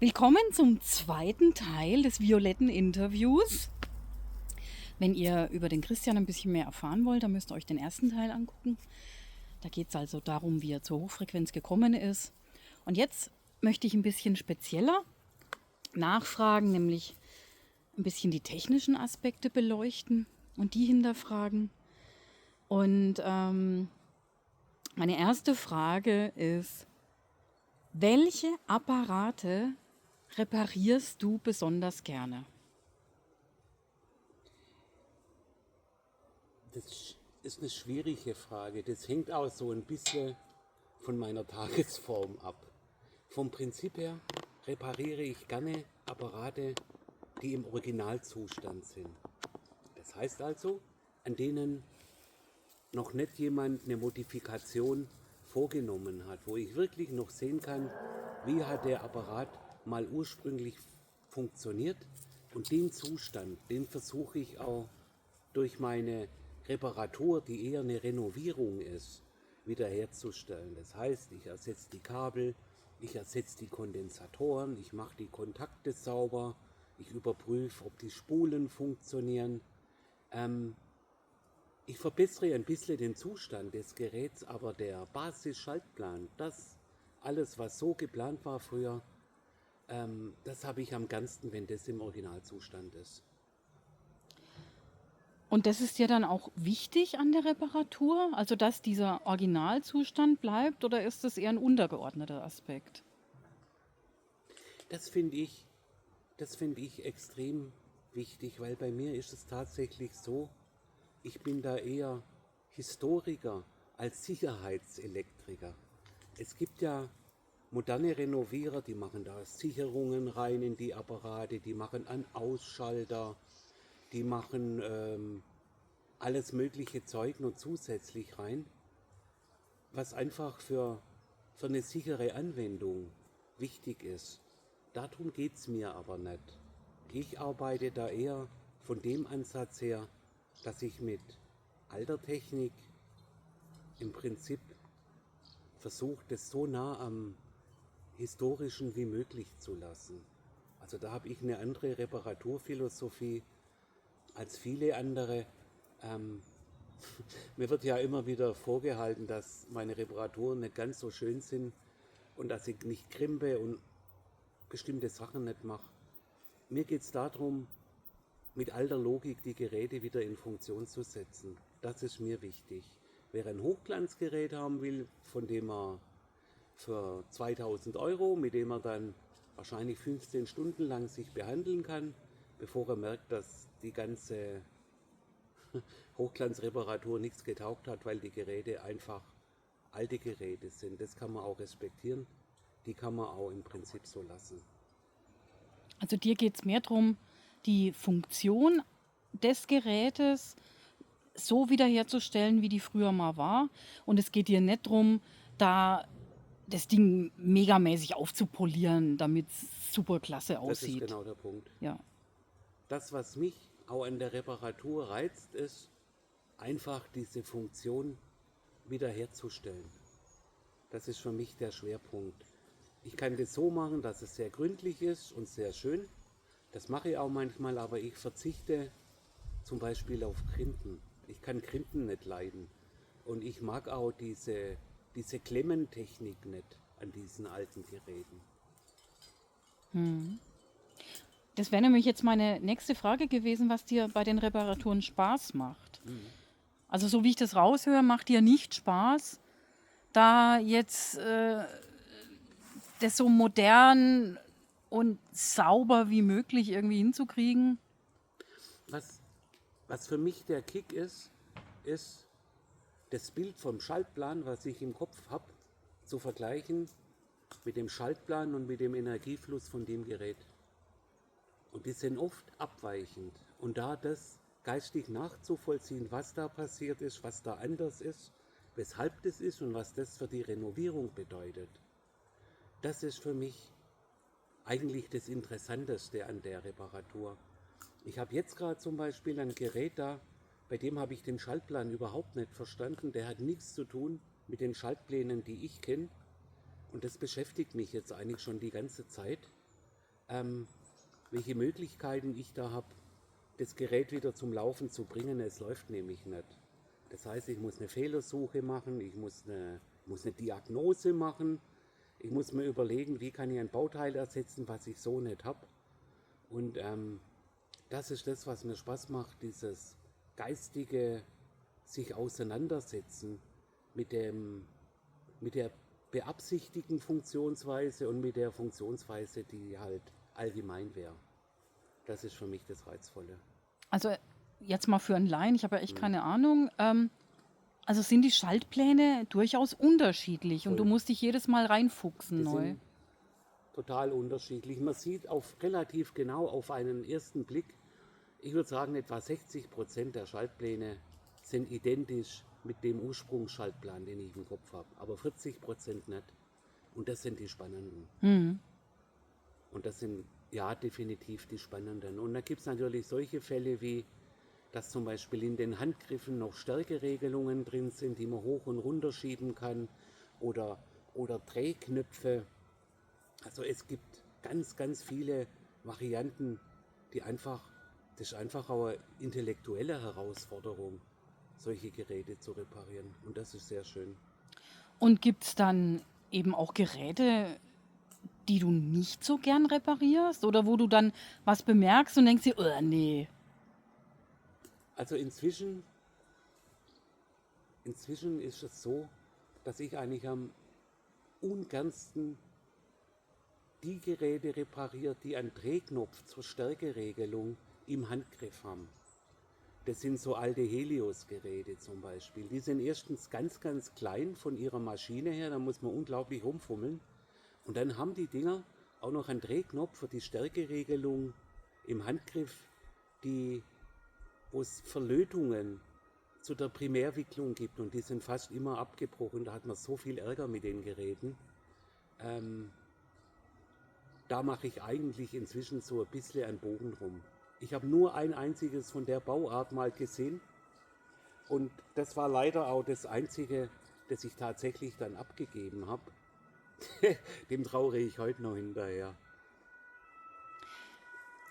Willkommen zum zweiten Teil des violetten Interviews. Wenn ihr über den Christian ein bisschen mehr erfahren wollt, dann müsst ihr euch den ersten Teil angucken. Da geht es also darum, wie er zur Hochfrequenz gekommen ist. Und jetzt möchte ich ein bisschen spezieller nachfragen, nämlich ein bisschen die technischen Aspekte beleuchten und die hinterfragen. Und meine erste Frage ist, welche Apparate reparierst du besonders gerne? Das ist eine schwierige Frage. Das hängt auch so ein bisschen von meiner Tagesform ab. Vom Prinzip her repariere ich gerne Apparate, die im Originalzustand sind. Das heißt also, an denen noch nicht jemand eine Modifikation vorgenommen hat, wo ich wirklich noch sehen kann, wie hat der Apparat mal ursprünglich funktioniert, und den Zustand, den versuche ich auch durch meine Reparatur, die eher eine Renovierung ist, wiederherzustellen. Das heißt, ich ersetze die Kabel, ich ersetze die Kondensatoren, ich mache die Kontakte sauber, ich überprüfe, ob die Spulen funktionieren. Ich verbessere ein bisschen den Zustand des Geräts, aber der Basisschaltplan, das alles, was so geplant war früher, das habe ich am ganzen, wenn das im Originalzustand ist. Und das ist dir dann auch wichtig an der Reparatur, also dass dieser Originalzustand bleibt, oder ist das eher ein untergeordneter Aspekt? Das finde ich, das finde ich extrem wichtig, weil bei mir ist es tatsächlich so, ich bin da eher Historiker als Sicherheitselektriker. Es gibt ja moderne Renovierer, die machen da Sicherungen rein in die Apparate, die machen einen Ausschalter, die machen alles mögliche Zeug nur zusätzlich rein, was einfach für eine sichere Anwendung wichtig ist. Darum geht es mir aber nicht. Ich arbeite da eher von dem Ansatz her, dass ich mit alter Technik im Prinzip versuche, das so nah am Historischen wie möglich zu lassen. Also da habe ich eine andere Reparaturphilosophie als viele andere. Ähm, Mir wird ja immer wieder vorgehalten, dass meine Reparaturen nicht ganz so schön sind und dass ich nicht krimpe und bestimmte Sachen nicht mache. Mir geht es darum, mit alter Logik die Geräte wieder in Funktion zu setzen. Das ist mir wichtig. Wer ein Hochglanzgerät haben will, von dem er für 2000 Euro, mit dem er dann wahrscheinlich 15 Stunden lang sich behandeln kann, bevor er merkt, dass die ganze Hochglanzreparatur nichts getaugt hat, weil die Geräte einfach alte Geräte sind. Das kann man auch respektieren. Die kann man auch im Prinzip so lassen. Also dir geht es mehr darum, die Funktion des Gerätes so wiederherzustellen, wie die früher mal war. Und es geht dir nicht darum, da das Ding megamäßig aufzupolieren, damit es super klasse Das ist aussieht. genau der Punkt. Ja. Das, was mich auch an der Reparatur reizt, ist einfach diese Funktion wiederherzustellen. Das ist für mich der Schwerpunkt. Ich kann das so machen, dass es sehr gründlich ist und sehr schön. Das mache ich auch manchmal, aber ich verzichte zum Beispiel auf Krimpen. Ich kann Krimpen nicht leiden. Und ich mag auch diese Klemmentechnik nicht an diesen alten Geräten. Das wäre nämlich jetzt meine nächste Frage gewesen, was dir bei den Reparaturen Spaß macht. Also so wie ich das raushöre, macht dir nicht Spaß, da jetzt das so modern und sauber wie möglich irgendwie hinzukriegen. Was, was für mich der Kick ist, ist das Bild vom Schaltplan, was ich im Kopf habe, zu vergleichen mit dem Schaltplan und mit dem Energiefluss von dem Gerät. Und die sind oft abweichend. Und da das geistig nachzuvollziehen, was da passiert ist, was da anders ist, weshalb das ist und was das für die Renovierung bedeutet, das ist für mich eigentlich das Interessanteste an der Reparatur. Ich habe jetzt gerade zum Beispiel ein Gerät da, bei dem habe ich den Schaltplan überhaupt nicht verstanden. Der hat nichts zu tun mit den Schaltplänen, die ich kenne. Und das beschäftigt mich jetzt eigentlich schon die ganze Zeit. welche Möglichkeiten ich da habe, das Gerät wieder zum Laufen zu bringen. Es läuft nämlich nicht. Das heißt, ich muss eine Fehlersuche machen, ich muss eine Diagnose machen, ich muss mir überlegen, wie kann ich ein Bauteil ersetzen, was ich so nicht habe. Und das ist das, was mir Spaß macht, dieses geistige sich auseinandersetzen mit der beabsichtigten Funktionsweise und mit der Funktionsweise, die halt allgemein wäre. Das ist für mich das Reizvolle. Also jetzt mal für einen Laien, ich habe ja echt keine Ahnung. Also sind die Schaltpläne durchaus unterschiedlich und du Voll. musst dich jedes Mal reinfuchsen Die neu. sind total unterschiedlich. Man sieht relativ genau auf einen ersten Blick, ich würde sagen, etwa 60% der Schaltpläne sind identisch mit dem Ursprungsschaltplan, den ich im Kopf habe, aber 40% nicht. Und das sind die spannenden. Und das sind ja definitiv die spannenden. Und da gibt es natürlich solche Fälle wie, dass zum Beispiel in den Handgriffen noch Stärkeregelungen drin sind, die man hoch und runter schieben kann, oder Drehknöpfe. Also es gibt ganz, ganz viele Varianten, das ist einfach auch eine intellektuelle Herausforderung, solche Geräte zu reparieren. Und das ist sehr schön. Und gibt es dann eben auch Geräte, die du nicht so gern reparierst oder wo du dann was bemerkst und denkst dir, oh nee. Also inzwischen ist es so, dass ich eigentlich am ungernsten die Geräte repariere, die einen Drehknopf zur Stärkeregelung im Handgriff haben. Das sind so alte Helios-Geräte zum Beispiel. Die sind erstens ganz, ganz klein von ihrer Maschine her, da muss man unglaublich rumfummeln. Und dann haben die Dinger auch noch einen Drehknopf für die Stärkeregelung im Handgriff, wo es Verlötungen zu der Primärwicklung gibt. Und die sind fast immer abgebrochen. Da hat man so viel Ärger mit den Geräten. Da mache ich eigentlich inzwischen so ein bisschen einen Bogen rum. Ich habe nur ein einziges von der Bauart mal gesehen und das war leider auch das einzige, das ich tatsächlich dann abgegeben habe. Dem trauere ich heute noch hinterher.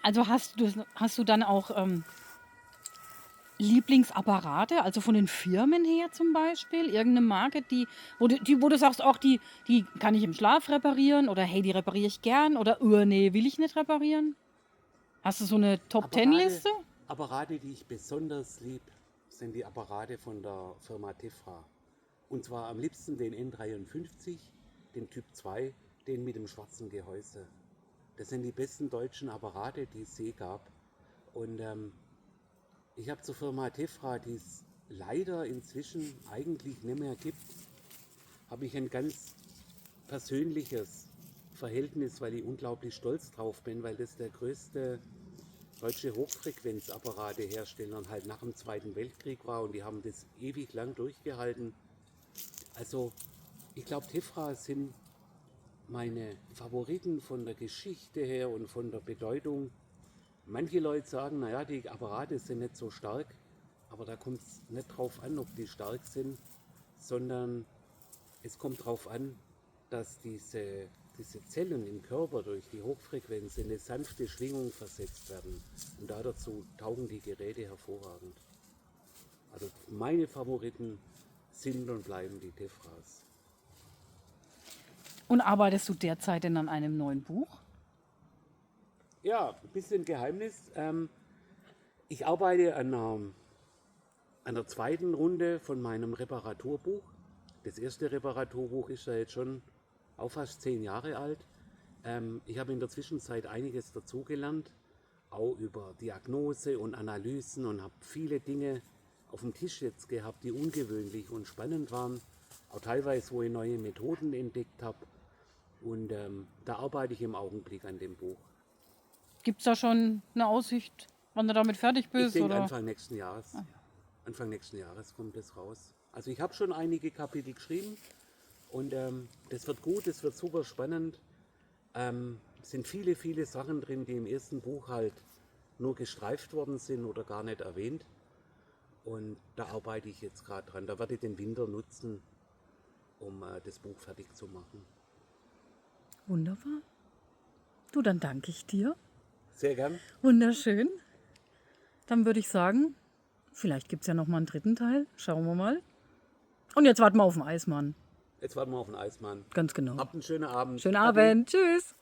Also hast du dann auch Lieblingsapparate, also von den Firmen her zum Beispiel, irgendeine Marke, wo du sagst, auch die kann ich im Schlaf reparieren oder hey, die repariere ich gern oder nee, will ich nicht reparieren? Hast du so eine Top-10-Liste? Apparate, die ich besonders lieb, sind die Apparate von der Firma Tefra. Und zwar am liebsten den N53, den Typ 2, den mit dem schwarzen Gehäuse. Das sind die besten deutschen Apparate, die es je gab. Und ich habe zur Firma Tefra, die es leider inzwischen eigentlich nicht mehr gibt, habe ich ein ganz persönliches Verhältnis, weil ich unglaublich stolz drauf bin, weil das der größte deutsche Hochfrequenzapparatehersteller halt nach dem Zweiten Weltkrieg war und die haben das ewig lang durchgehalten. Also ich glaube, Tefra sind meine Favoriten von der Geschichte her und von der Bedeutung. Manche Leute sagen, naja, die Apparate sind nicht so stark, aber da kommt es nicht drauf an, ob die stark sind, sondern es kommt darauf an, dass diese Zellen im Körper durch die Hochfrequenz in eine sanfte Schwingung versetzt werden. Und dazu taugen die Geräte hervorragend. Also meine Favoriten sind und bleiben die Tefras. Und arbeitest du derzeit denn an einem neuen Buch? Ja, ein bisschen Geheimnis. Ich arbeite an einer zweiten Runde von meinem Reparaturbuch. Das erste Reparaturbuch ist ja jetzt schon auch fast 10 Jahre alt. Ich habe in der Zwischenzeit einiges dazugelernt, auch über Diagnose und Analysen und habe viele Dinge auf dem Tisch jetzt gehabt, die ungewöhnlich und spannend waren. Auch teilweise, wo ich neue Methoden entdeckt habe. Und da arbeite ich im Augenblick an dem Buch. Gibt es da schon eine Aussicht, wann du damit fertig bist? Ich denke oder? Anfang nächsten Jahres. Anfang nächsten Jahres kommt es raus. Also ich habe schon einige Kapitel geschrieben und das wird gut, das wird super spannend. Es sind viele, viele Sachen drin, die im ersten Buch halt nur gestreift worden sind oder gar nicht erwähnt. Und da arbeite ich jetzt gerade dran. Da werde ich den Winter nutzen, um das Buch fertig zu machen. Wunderbar. Du, dann danke ich dir. Sehr gern. Wunderschön. Dann würde ich sagen, vielleicht gibt es ja noch mal einen dritten Teil. Schauen wir mal. Und jetzt warten wir auf den Eismann. Jetzt warten wir auf den Eismann. Ganz genau. Habt einen schönen Abend. Schönen Ade. Abend. Tschüss.